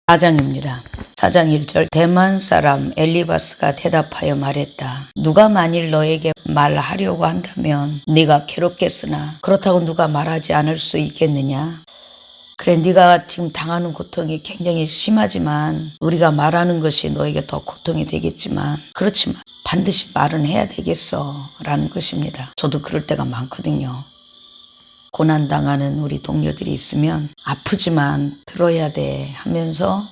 4장입니다. 4장 1절 대만 사람 엘리바스가 대답하여 말했다. 누가 만일 너에게 말하려고 한다면 네가 괴롭겠으나 그렇다고 누가 말하지 않을 수 있겠느냐? 그래, 네가 지금 당하는 고통이 굉장히 심하지만 우리가 말하는 것이 너에게 더 고통이 되겠지만 그렇지만 반드시 말은 해야 되겠어 라는 것입니다. 저도 그럴 때가 많거든요. 고난당하는 우리 동료들이 있으면 아프지만 들어야 돼 하면서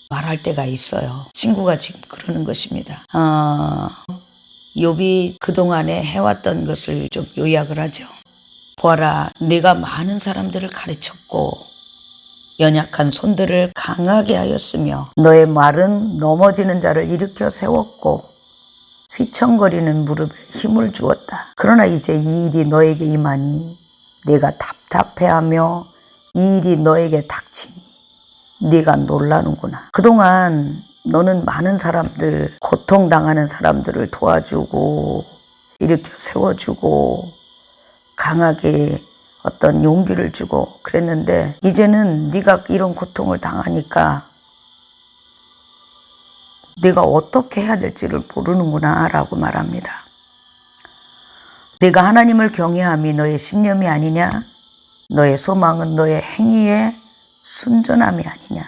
말할 때가 있어요. 친구가 지금 그러는 것입니다. 욥이 그동안에 해왔던 것을 좀 요약을 하죠. 보아라, 네가 많은 사람들을 가르쳤고 연약한 손들을 강하게 하였으며 너의 말은 넘어지는 자를 일으켜 세웠고 휘청거리는 무릎에 힘을 주었다. 그러나 이제 이 일이 너에게 임하니 네가 답답해하며 이 일이 너에게 닥치니 네가 놀라는구나. 그동안 너는 많은 사람들, 고통당하는 사람들을 도와주고 일으켜 세워주고 강하게 어떤 용기를 주고 그랬는데 이제는 네가 이런 고통을 당하니까 네가 어떻게 해야 될지를 모르는구나 라고 말합니다. 네가 하나님을 경외함이 너의 신념이 아니냐? 너의 소망은 너의 행위의 순전함이 아니냐?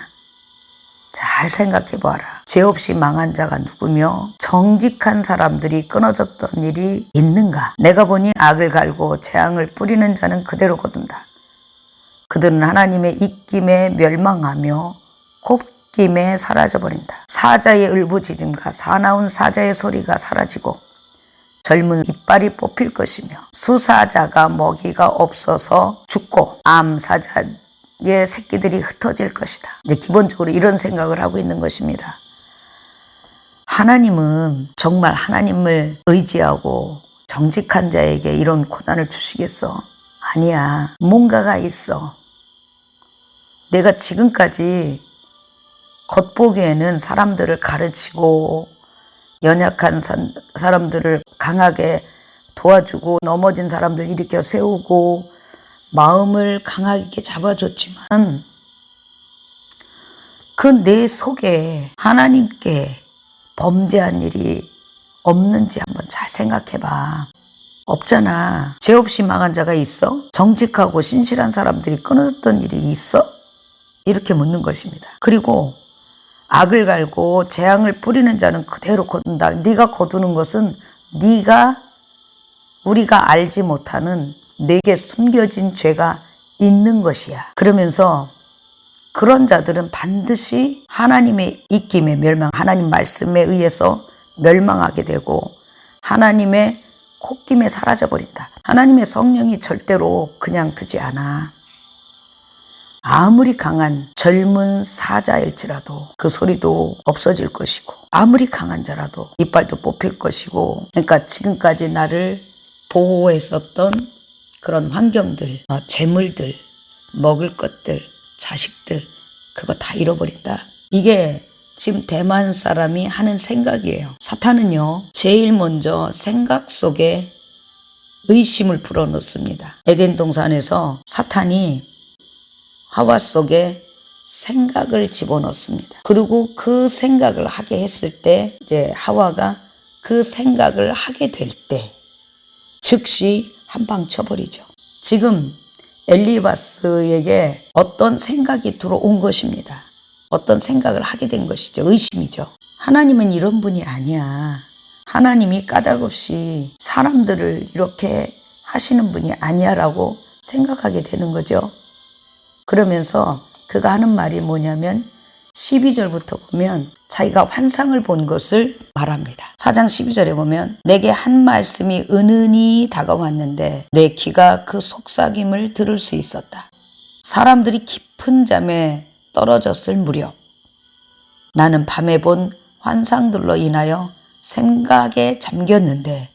잘 생각해 보아라. 죄 없이 망한 자가 누구며 정직한 사람들이 끊어졌던 일이 있는가? 내가 보니 악을 갈고 재앙을 뿌리는 자는 그대로 거둔다. 그들은 하나님의 입김에 멸망하며 곱김에 사라져버린다. 사자의 울부짖음과 사나운 사자의 소리가 사라지고 젊은 이빨이 뽑힐 것이며 수사자가 먹이가 없어서 죽고 암사자의 새끼들이 흩어질 것이다. 이제 기본적으로 이런 생각을 하고 있는 것입니다. 하나님은 정말 하나님을 의지하고 정직한 자에게 이런 고난을 주시겠어? 아니야. 뭔가가 있어. 내가 지금까지 겉보기에는 사람들을 가르치고 연약한 사람들을 강하게 도와주고 넘어진 사람들 일으켜 세우고 마음을 강하게 잡아줬지만 그 내 속에 하나님께 범죄한 일이 없는지 한번 잘 생각해봐. 없잖아. 죄 없이 망한 자가 있어? 정직하고 신실한 사람들이 끊어졌던 일이 있어? 이렇게 묻는 것입니다. 그리고 악을 갈고 재앙을 뿌리는 자는 그대로 거둔다. 네가 거두는 것은 우리가 알지 못하는 내게 숨겨진 죄가 있는 것이야. 그러면서 그런 자들은 반드시 하나님의 입김에 하나님 말씀에 의해서 멸망하게 되고 하나님의 콧김에 사라져버린다. 하나님의 성령이 절대로 그냥 두지 않아. 아무리 강한 젊은 사자일지라도 그 소리도 없어질 것이고 아무리 강한 자라도 이빨도 뽑힐 것이고 그러니까 지금까지 나를 보호했었던 그런 환경들, 재물들, 먹을 것들, 자식들 그거 다 잃어버린다. 이게 지금 대만 사람이 하는 생각이에요. 사탄은요 제일 먼저 생각 속에 의심을 불어넣습니다. 에덴 동산에서 사탄이 하와 속에 생각을 집어넣습니다. 그리고 그 생각을 하게 했을 때 이제 하와가 그 생각을 하게 될 때 즉시 한 방 쳐버리죠. 지금 엘리바스에게 어떤 생각이 들어온 것입니다. 어떤 생각을 하게 된 것이죠. 의심이죠. 하나님은 이런 분이 아니야. 하나님이 까닭없이 사람들을 이렇게 하시는 분이 아니야 라고 생각하게 되는 거죠. 그러면서 그가 하는 말이 뭐냐면 12절부터 보면 자기가 환상을 본 것을 말합니다. 4장 12절에 보면 내게 한 말씀이 은은히 다가왔는데 내 귀가 그 속삭임을 들을 수 있었다. 사람들이 깊은 잠에 떨어졌을 무렵 나는 밤에 본 환상들로 인하여 생각에 잠겼는데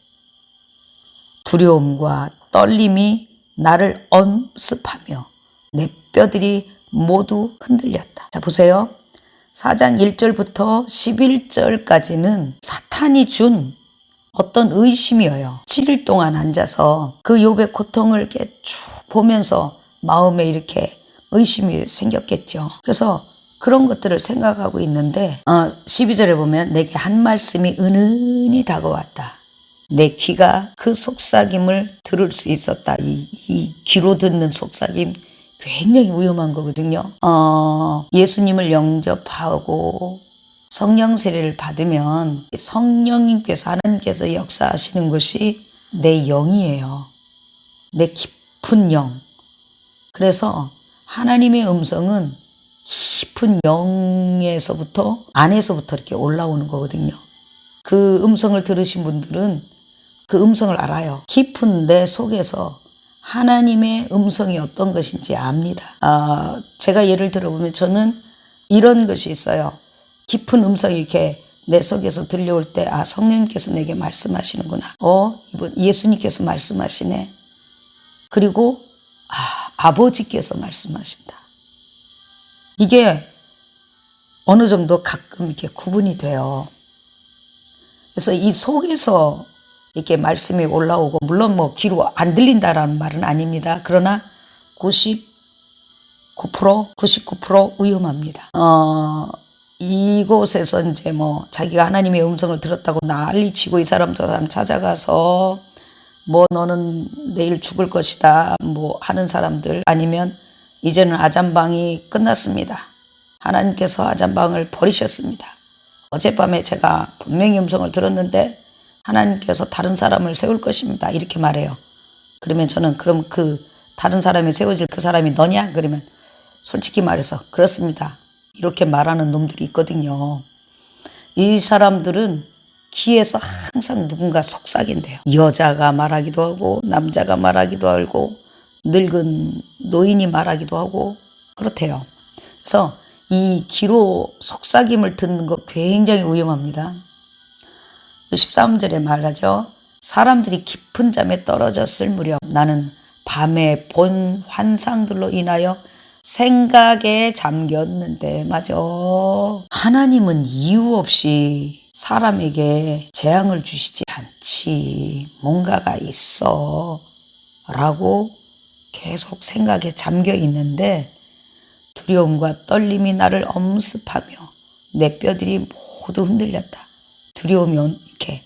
두려움과 떨림이 나를 엄습하며 내 뼈들이 모두 흔들렸다. 자, 보세요. 4장 1절부터 11절까지는 사탄이 준 어떤 의심이에요. 7일 동안 앉아서 그 욥의 고통을 이렇게 쭉 보면서 마음에 이렇게 의심이 생겼겠죠. 그래서 그런 것들을 생각하고 있는데 12절에 보면 내게 한 말씀이 은은히 다가왔다. 내 귀가 그 속삭임을 들을 수 있었다. 이 귀로 듣는 속삭임 굉장히 위험한 거거든요. 예수님을 영접하고 성령 세례를 받으면 성령님께서 하나님께서 역사하시는 것이 내 영이에요. 내 깊은 영. 그래서 하나님의 음성은 깊은 영에서부터 안에서부터 이렇게 올라오는 거거든요. 그 음성을 들으신 분들은 그 음성을 알아요. 깊은 내 속에서 하나님의 음성이 어떤 것인지 압니다. 제가 예를 들어보면 저는 이런 것이 있어요. 깊은 음성이 이렇게 내 속에서 들려올 때 성령님께서 내게 말씀하시는구나. 이분 예수님께서 말씀하시네. 그리고 아버지께서 말씀하신다. 이게 어느 정도 가끔 이렇게 구분이 돼요. 그래서 이 속에서 이렇게 말씀이 올라오고, 물론 뭐 귀로 안 들린다라는 말은 아닙니다. 그러나 99% 위험합니다. 이곳에서 이제 뭐 자기가 하나님의 음성을 들었다고 난리치고 이 사람 저 사람 찾아가서 뭐 너는 내일 죽을 것이다 뭐 하는 사람들, 아니면 이제는 아잠방이 끝났습니다. 하나님께서 아잠방을 버리셨습니다. 어젯밤에 제가 분명히 음성을 들었는데 하나님께서 다른 사람을 세울 것입니다. 이렇게 말해요. 그러면 저는 그럼 그 다른 사람이 세워질 그 사람이 너냐? 그러면 솔직히 말해서 그렇습니다. 이렇게 말하는 놈들이 있거든요. 이 사람들은 귀에서 항상 누군가 속삭인대요. 여자가 말하기도 하고 남자가 말하기도 하고 늙은 노인이 말하기도 하고 그렇대요. 그래서 이 귀로 속삭임을 듣는 거 굉장히 위험합니다. 13절에 말하죠. 사람들이 깊은 잠에 떨어졌을 무렵 나는 밤에 본 환상들로 인하여 생각에 잠겼는데, 맞아. 하나님은 이유 없이 사람에게 재앙을 주시지 않지. 뭔가가 있어. 라고 계속 생각에 잠겨 있는데 두려움과 떨림이 나를 엄습하며 내 뼈들이 모두 흔들렸다. 두려움이 이렇게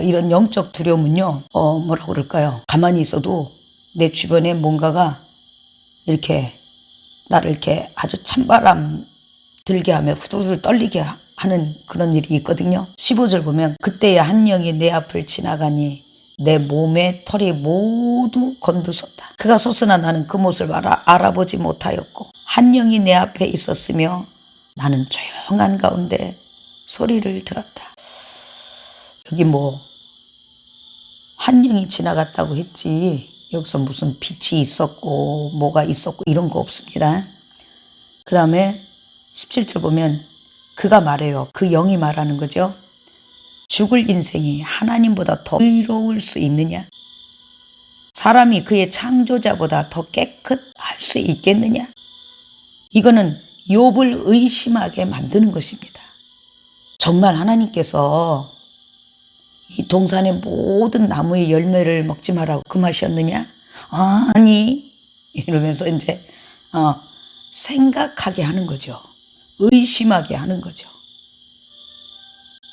이런 영적 두려움은요, 뭐라고 그럴까요? 가만히 있어도 내 주변에 뭔가가 이렇게 나를 이렇게 아주 찬바람 들게 하며 후들후들 떨리게 하는 그런 일이 있거든요. 15절 보면 그때야 한 영이 내 앞을 지나가니 내 몸의 털이 모두 곤두섰다. 그가 섰으나 나는 그 모습을 알아보지 못하였고 한 영이 내 앞에 있었으며 나는 조용한 가운데 소리를 들었다. 여기 뭐 한 영이 지나갔다고 했지 여기서 무슨 빛이 있었고 뭐가 있었고 이런 거 없습니다. 그 다음에 17절 보면 그가 말해요. 그 영이 말하는 거죠. 죽을 인생이 하나님보다 더 의로울 수 있느냐? 사람이 그의 창조자보다 더 깨끗할 수 있겠느냐? 이거는 욥을 의심하게 만드는 것입니다. 정말 하나님께서 이 동산의 모든 나무의 열매를 먹지 말라고 금하셨느냐? 아니, 이러면서 이제 생각하게 하는 거죠. 의심하게 하는 거죠.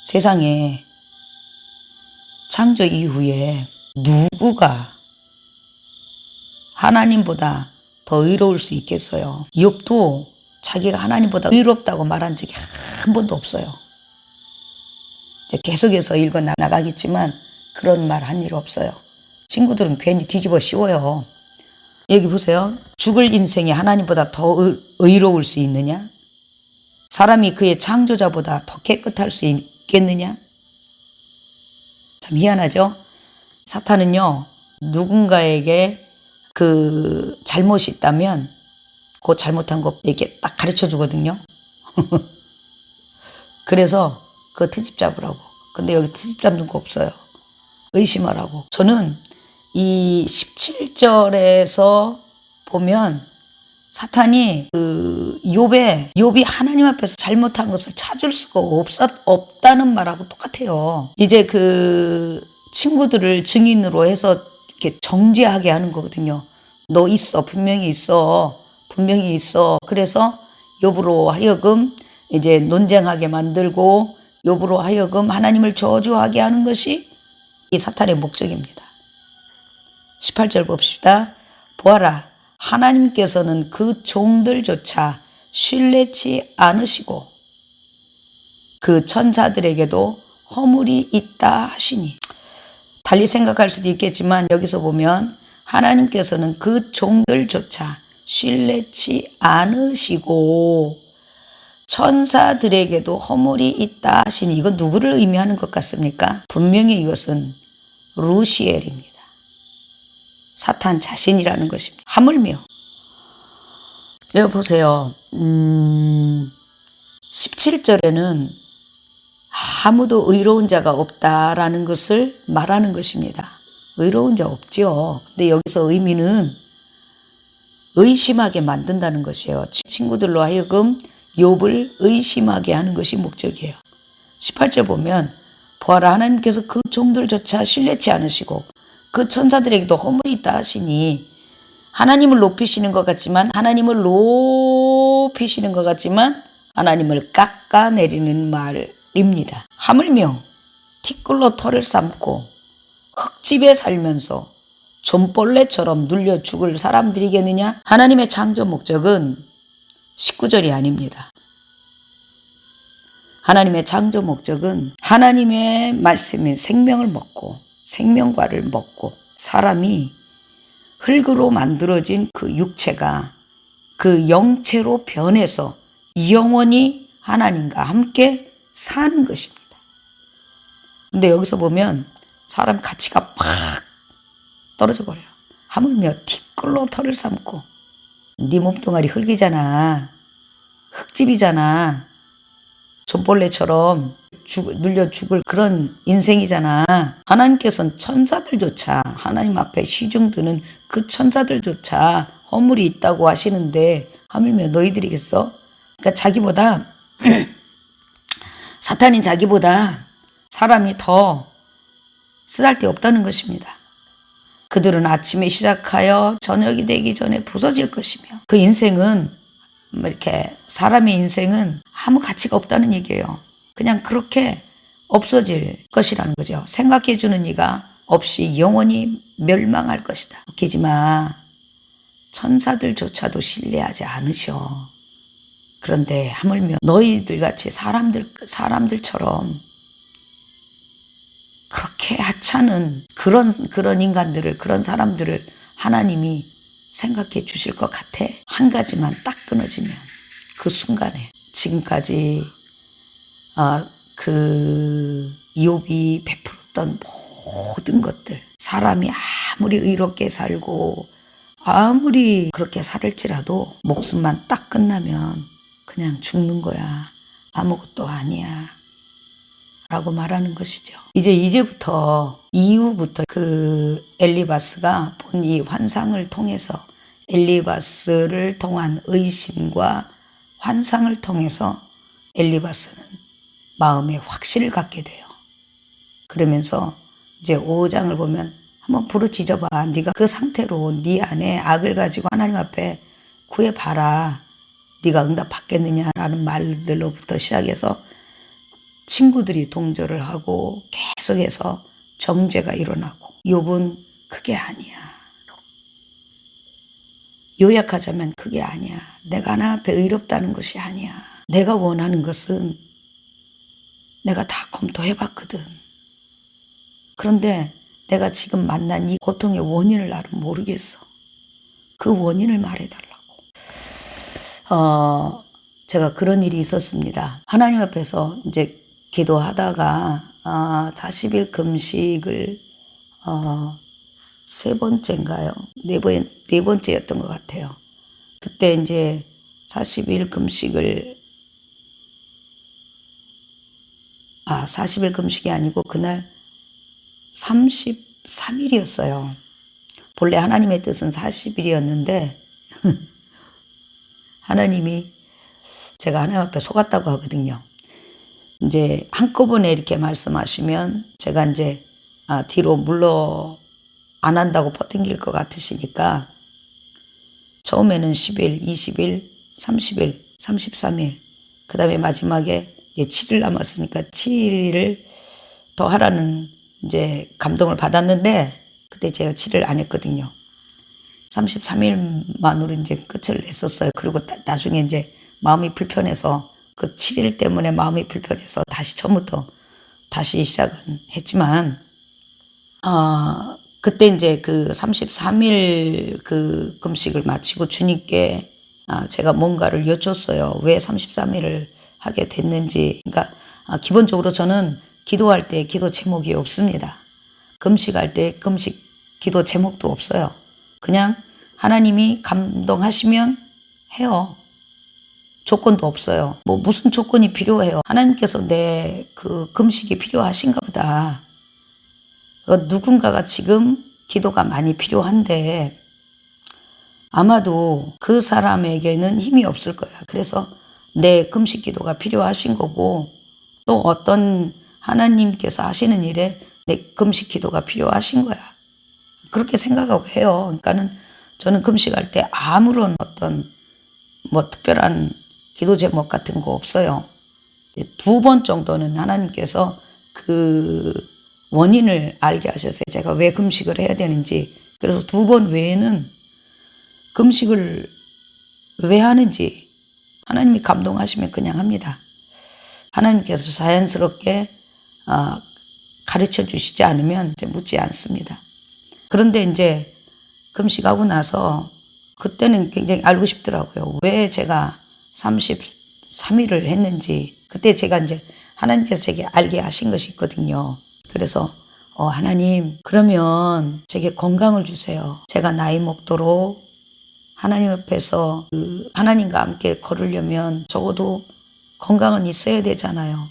세상에 창조 이후에 누구가 하나님보다 더 의로울 수 있겠어요? 욥도 자기가 하나님보다 의롭다고 말한 적이 한 번도 없어요. 이제 계속해서 읽어 나가겠지만 그런 말 한 일 없어요. 친구들은 괜히 뒤집어 씌워요. 여기 보세요. 죽을 인생이 하나님보다 더 의로울 수 있느냐? 사람이 그의 창조자보다 더 깨끗할 수 있겠느냐? 참 희한하죠? 사탄은요, 누군가에게 그 잘못이 있다면 그 잘못한 거 이렇게 딱 가르쳐 주거든요. 그래서 그 트집 잡으라고. 근데 여기 트집 잡는 거 없어요. 의심하라고. 저는 이 17절에서 보면 사탄이 그 욥이 하나님 앞에서 잘못한 것을 찾을 수가 없다는 말하고 똑같아요. 이제 그 친구들을 증인으로 해서 이렇게 정죄하게 하는 거거든요. 너 있어. 분명히 있어. 분명히 있어. 그래서 욥으로 하여금 이제 논쟁하게 만들고 욥으로 하여금 하나님을 저주하게 하는 것이 이 사탄의 목적입니다. 18절 봅시다. 보아라, 하나님께서는 그 종들조차 신뢰치 않으시고 그 천사들에게도 허물이 있다 하시니. 달리 생각할 수도 있겠지만 여기서 보면 하나님께서는 그 종들조차 신뢰치 않으시고 천사들에게도 허물이 있다 하시니. 이건 누구를 의미하는 것 같습니까? 분명히 이것은 루시엘입니다. 사탄 자신이라는 것입니다. 하물며 여기 보세요. 17절에는 아무도 의로운 자가 없다라는 것을 말하는 것입니다. 의로운 자 없죠. 근데 여기서 의미는 의심하게 만든다는 것이에요. 친구들로 하여금 욥을 의심하게 하는 것이 목적이에요. 18절 보면 보아라, 하나님께서 그 종들조차 신뢰치 않으시고 그 천사들에게도 허물이 있다 하시니. 하나님을 높이시는 것 같지만 하나님을 깎아내리는 말입니다. 하물며 티끌로 털을 삶고 흙집에 살면서 좀벌레처럼 눌려 죽을 사람들이겠느냐? 하나님의 창조 목적은 19절이 아닙니다. 하나님의 창조 목적은 하나님의 말씀인 생명을 먹고 생명과를 먹고 사람이 흙으로 만들어진 그 육체가 그 영체로 변해서 영원히 하나님과 함께 사는 것입니다. 근데 여기서 보면 사람 가치가 팍 떨어져 버려요. 하물며 티끌로 털을 삶고, 네 몸뚱아리 흙이잖아. 흙집이잖아. 좀벌레처럼 눌려 죽을 그런 인생이잖아. 하나님께서는 천사들조차, 하나님 앞에 시중드는 그 천사들조차 허물이 있다고 하시는데 하물며 너희들이겠어? 그러니까 자기보다 사탄인 자기보다 사람이 더 쓰잘데없다는 것입니다. 그들은 아침에 시작하여 저녁이 되기 전에 부서질 것이며, 그 인생은 이렇게 사람의 인생은 아무 가치가 없다는 얘기예요. 그냥 그렇게 없어질 것이라는 거죠. 생각해주는 이가 없이 영원히 멸망할 것이다. 웃기지 마. 천사들조차도 신뢰하지 않으셔. 그런데 하물며 너희들 같이 사람들처럼 그렇게 하찮은 그런 인간들을, 그런 사람들을 하나님이 생각해 주실 것 같아? 한 가지만 딱 끊어지면 그 순간에 지금까지 그 욥이 베풀었던 모든 것들, 사람이 아무리 의롭게 살고 아무리 그렇게 살을지라도 목숨만 딱 끝나면 그냥 죽는 거야. 아무것도 아니야. 라고 말하는 것이죠. 이제부터 이후부터 그 엘리바스가 본 이 환상을 통해서, 엘리바스를 통한 의심과 환상을 통해서 엘리바스는 마음에 확신을 갖게 돼요. 그러면서 이제 5장을 보면 한번 부르짖어봐. 네가 그 상태로 네 안에 악을 가지고 하나님 앞에 구해봐라. 네가 응답 받겠느냐라는 말들로부터 시작해서 친구들이 동조를 하고 계속해서 정죄가 일어나고, 욥은 그게 아니야. 요약하자면 그게 아니야. 내가 하나님 앞에 의롭다는 것이 아니야. 내가 원하는 것은 내가 다 검토해봤거든. 그런데 내가 지금 만난 이 고통의 원인을 나는 모르겠어. 그 원인을 말해달라고. 제가 그런 일이 있었습니다. 하나님 앞에서 이제 기도하다가 40일 금식을 세 번째인가요? 네 번째였던 것 같아요. 그때 이제 40일 금식을 40일 금식이 아니고 그날 33일이었어요. 본래 하나님의 뜻은 40일이었는데 하나님이, 제가 하나님 앞에 속았다고 하거든요. 이제 한꺼번에 이렇게 말씀하시면 제가 이제 뒤로 물러 안 한다고 버팅길 것 같으시니까 처음에는 10일, 20일, 30일, 33일. 그 다음에 마지막에 이제 7일 남았으니까 7일을 더 하라는 이제 감동을 받았는데, 그때 제가 7일 안 했거든요. 33일만으로 이제 끝을 냈었어요. 그리고 나중에 이제 마음이 불편해서, 그 7일 때문에 마음이 불편해서 다시 처음부터 다시 시작은 했지만, 그때 이제 그 33일 그 금식을 마치고 주님께 제가 뭔가를 여쭸어요. 왜 33일을 하게 됐는지. 그러니까 기본적으로 저는 기도할 때 기도 제목이 없습니다. 금식할 때 금식 기도 제목도 없어요. 그냥 하나님이 감동하시면 해요. 조건도 없어요. 뭐 무슨 조건이 필요해요. 하나님께서 내 그 금식이 필요하신가 보다. 누군가가 지금 기도가 많이 필요한데 아마도 그 사람에게는 힘이 없을 거야. 그래서 내 금식 기도가 필요하신 거고, 또 어떤 하나님께서 하시는 일에 내 금식 기도가 필요하신 거야. 그렇게 생각하고 해요. 그러니까는 저는 금식할 때 아무런 어떤 뭐 특별한 기도 제목 같은 거 없어요. 2번 정도는 하나님께서 그 원인을 알게 하셨어요. 제가 왜 금식을 해야 되는지. 그래서 2번 외에는 금식을 왜 하는지 하나님이 감동하시면 그냥 합니다. 하나님께서 자연스럽게 가르쳐 주시지 않으면 이제 묻지 않습니다. 그런데 이제 금식하고 나서 그때는 굉장히 알고 싶더라고요. 왜 제가 33일을 했는지. 그때 제가 이제 하나님께서 제게 알게 하신 것이 있거든요. 그래서 하나님, 그러면 제게 건강을 주세요. 제가 나이 먹도록 하나님 앞에서 하나님과 함께 걸으려면 적어도 건강은 있어야 되잖아요.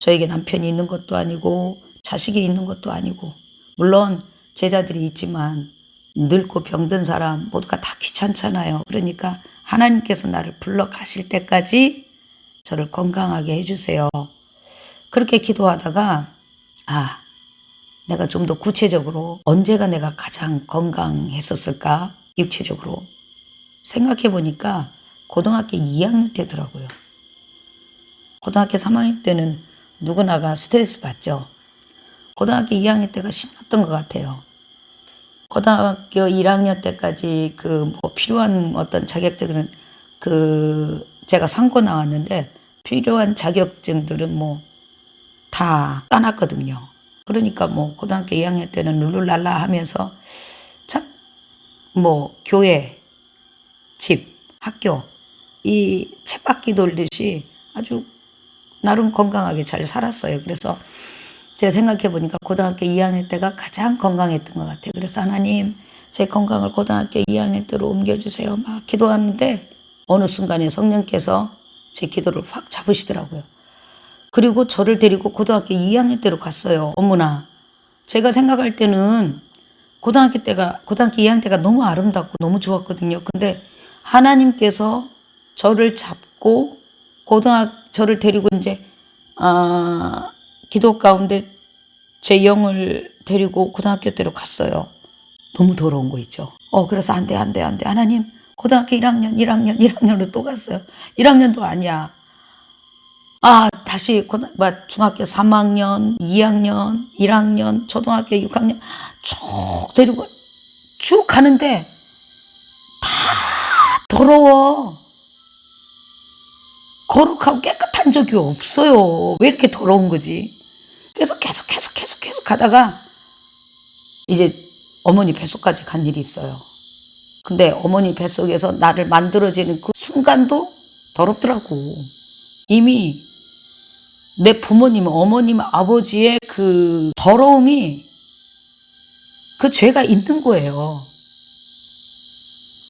저에게 남편이 있는 것도 아니고 자식이 있는 것도 아니고, 물론 제자들이 있지만 늙고 병든 사람 모두가 다 귀찮잖아요. 그러니까 하나님께서 나를 불러 가실 때까지 저를 건강하게 해주세요. 그렇게 기도하다가 내가 좀 더 구체적으로 언제가 내가 가장 건강했었을까, 육체적으로 생각해 보니까 고등학교 2학년 때더라고요. 고등학교 3학년 때는 누구나가 스트레스 받죠. 고등학교 2학년 때가 신났던 것 같아요. 고등학교 1학년 때까지 뭐 필요한 어떤 자격증은 제가 상고 나왔는데 필요한 자격증들은 뭐 다 따놨거든요. 그러니까 뭐 고등학교 2학년 때는 룰루랄라 하면서 참 뭐 교회, 집, 학교 이 쳇바퀴 돌듯이 아주 나름 건강하게 잘 살았어요. 그래서 제가 생각해 보니까 고등학교 2학년 때가 가장 건강했던 것 같아요. 그래서 하나님, 제 건강을 고등학교 2학년 때로 옮겨주세요. 막 기도하는데 어느 순간에 성령께서 제 기도를 확 잡으시더라고요. 그리고 저를 데리고 고등학교 2학년 때로 갔어요. 어머나, 제가 생각할 때는 고등학교 2학년 때가 너무 아름답고 너무 좋았거든요. 근데 하나님께서 저를 잡고 저를 데리고 이제 기도 가운데 제 영을 데리고 고등학교 때로 갔어요. 너무 더러운 거 있죠. 그래서 안 돼. 하나님, 고등학교 1학년으로 또 갔어요. 1학년도 아니야. 다시 중학교 3학년, 2학년, 1학년, 초등학교 6학년 쭉 데리고 쭉 가는데 다 더러워. 거룩하고 깨끗한 적이 없어요. 왜 이렇게 더러운 거지? 그래서 계속 가다가 이제 어머니 뱃속까지 간 일이 있어요. 근데 어머니 뱃속에서 나를 만들어지는 그 순간도 더럽더라고. 이미 내 부모님, 어머님, 아버지의 그 더러움이 그 죄가 있는 거예요.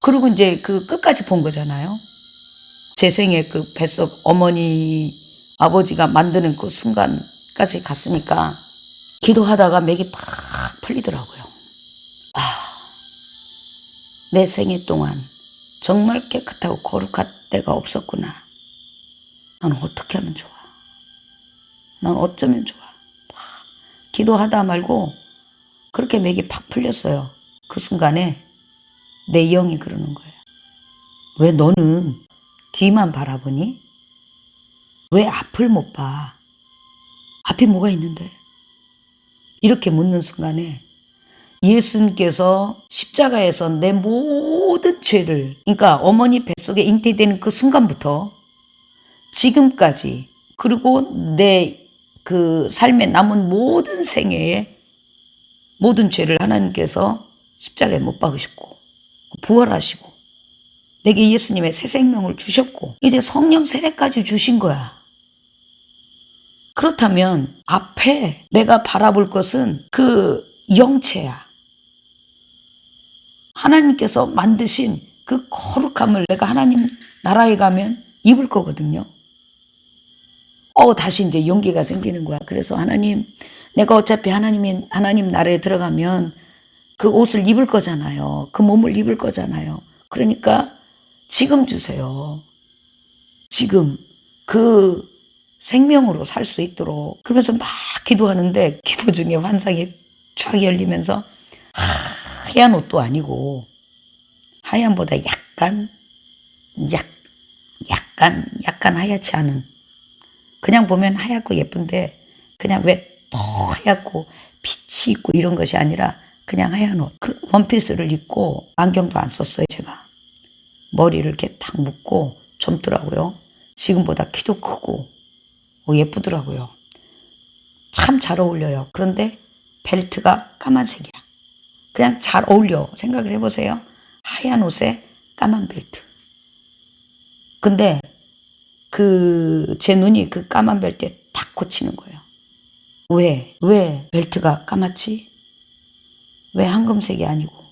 그리고 이제 그 끝까지 본 거잖아요. 제 생에 그 뱃속 어머니, 아버지가 만드는 그 순간까지 갔으니까 기도하다가 맥이 팍 풀리더라고요. 내 생애 동안 정말 깨끗하고 거룩한 때가 없었구나. 난 어떻게 하면 좋아? 난 어쩌면 좋아? 기도하다 말고 그렇게 맥이 팍 풀렸어요. 그 순간에 내 영이 그러는 거예요. 왜 너는 뒤만 바라보니? 왜 앞을 못 봐? 앞에 뭐가 있는데? 이렇게 묻는 순간에 예수님께서 십자가에서 내 모든 죄를, 그러니까 어머니 뱃속에 잉태되는 그 순간부터 지금까지, 그리고 내 그 삶에 남은 모든 생애에 모든 죄를 하나님께서 십자가에 못 박으셨고 부활하시고 내게 예수님의 새 생명을 주셨고 이제 성령 세례까지 주신 거야. 그렇다면 앞에 내가 바라볼 것은 그 영체야. 하나님께서 만드신 그 거룩함을 내가 하나님 나라에 가면 입을 거거든요. 다시 이제 용기가 생기는 거야. 그래서 하나님, 내가 어차피 하나님 나라에 들어가면 그 옷을 입을 거잖아요. 그 몸을 입을 거잖아요. 그러니까 지금 주세요. 지금 그 생명으로 살 수 있도록. 그러면서 막 기도하는데 기도 중에 환상이 쫙 열리면서 하얀 옷도 아니고 하얀보다 약간 하얗지 않은, 그냥 보면 하얗고 예쁜데 그냥 왜 더 하얗고 빛이 있고 이런 것이 아니라 그냥 하얀 옷, 원피스를 입고 안경도 안 썼어요. 제가 머리를 이렇게 딱 묶고 젊더라고요. 지금보다 키도 크고 예쁘더라고요. 참 잘 어울려요. 그런데 벨트가 까만색이야. 그냥 잘 어울려. 생각을 해보세요. 하얀 옷에 까만 벨트. 근데 제 눈이 그 까만 벨트에 탁 꽂히는 거예요. 왜 벨트가 까맣지? 왜 황금색이 아니고,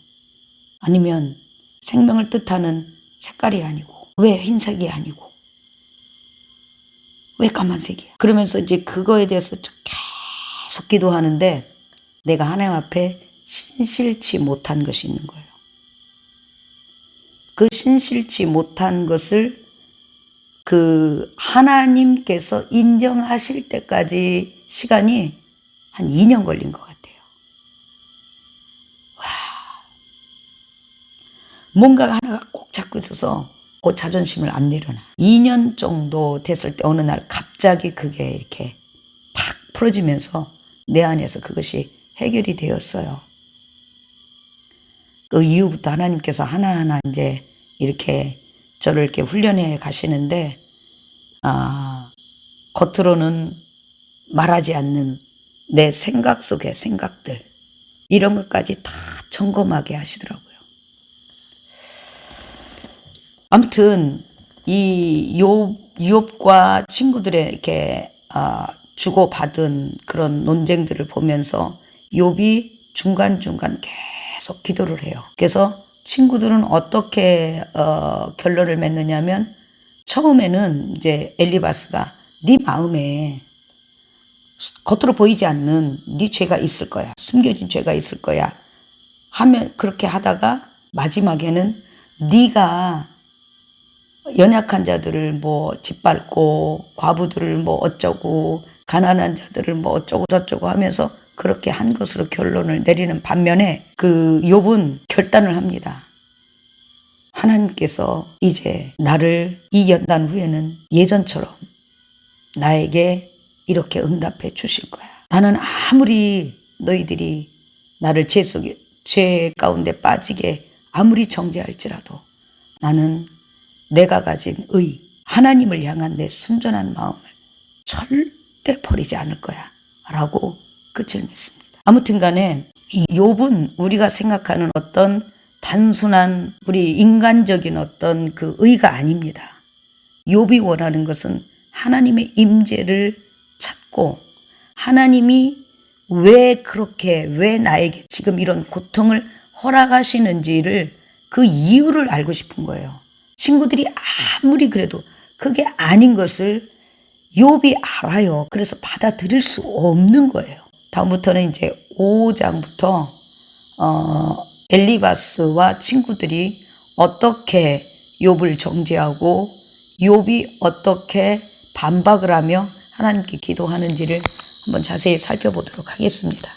아니면 생명을 뜻하는 색깔이 아니고, 왜 흰색이 아니고, 왜 까만색이야? 그러면서 이제 그거에 대해서 계속 기도하는데 내가 하나님 앞에 신실치 못한 것이 있는 거예요. 그 신실치 못한 것을 그 하나님께서 인정하실 때까지 시간이 한 2년 걸린 것 같아요. 와, 뭔가 하나가 꼭 잡고 있어서 그 자존심을 안 내려놔. 2년 정도 됐을 때 어느 날 갑자기 그게 이렇게 팍 풀어지면서 내 안에서 그것이 해결이 되었어요. 그 이후부터 하나님께서 하나하나 이제 이렇게 저를 이렇게 훈련해 가시는데, 겉으로는 말하지 않는 내 생각 속의 생각들, 이런 것까지 다 점검하게 하시더라고요. 아무튼 이 욥과 친구들의 이렇게 주고받은 그런 논쟁들을 보면서 욥이 중간중간 계속 기도를 해요. 그래서 친구들은 어떻게 결론을 맺느냐면, 처음에는 이제 엘리바스가 네 마음에 겉으로 보이지 않는 네 죄가 있을 거야, 숨겨진 죄가 있을 거야 하면, 그렇게 하다가 마지막에는 네가 연약한 자들을 뭐 짓밟고 과부들을 뭐 어쩌고 가난한 자들을 뭐 어쩌고 저쩌고 하면서 그렇게 한 것으로 결론을 내리는 반면에 그 욥은 결단을 합니다. 하나님께서 이제 나를 이 연단 후에는 예전처럼 나에게 이렇게 응답해 주실 거야. 나는 아무리 너희들이 나를 죄 가운데 빠지게 아무리 정죄할지라도 나는 내가 가진 하나님을 향한 내 순전한 마음을 절대 버리지 않을 거야 라고 끝을 맺습니다. 아무튼 간에 이 욥은 우리가 생각하는 어떤 단순한 우리 인간적인 어떤 그 의가 아닙니다. 욥이 원하는 것은 하나님의 임재를 찾고, 하나님이 왜 나에게 지금 이런 고통을 허락하시는지를 그 이유를 알고 싶은 거예요. 친구들이 아무리 그래도 그게 아닌 것을 욥이 알아요. 그래서 받아들일 수 없는 거예요. 다음부터는 이제 5장부터 엘리바스와 친구들이 어떻게 욥을 정죄하고 욥이 어떻게 반박을 하며 하나님께 기도하는지를 한번 자세히 살펴보도록 하겠습니다.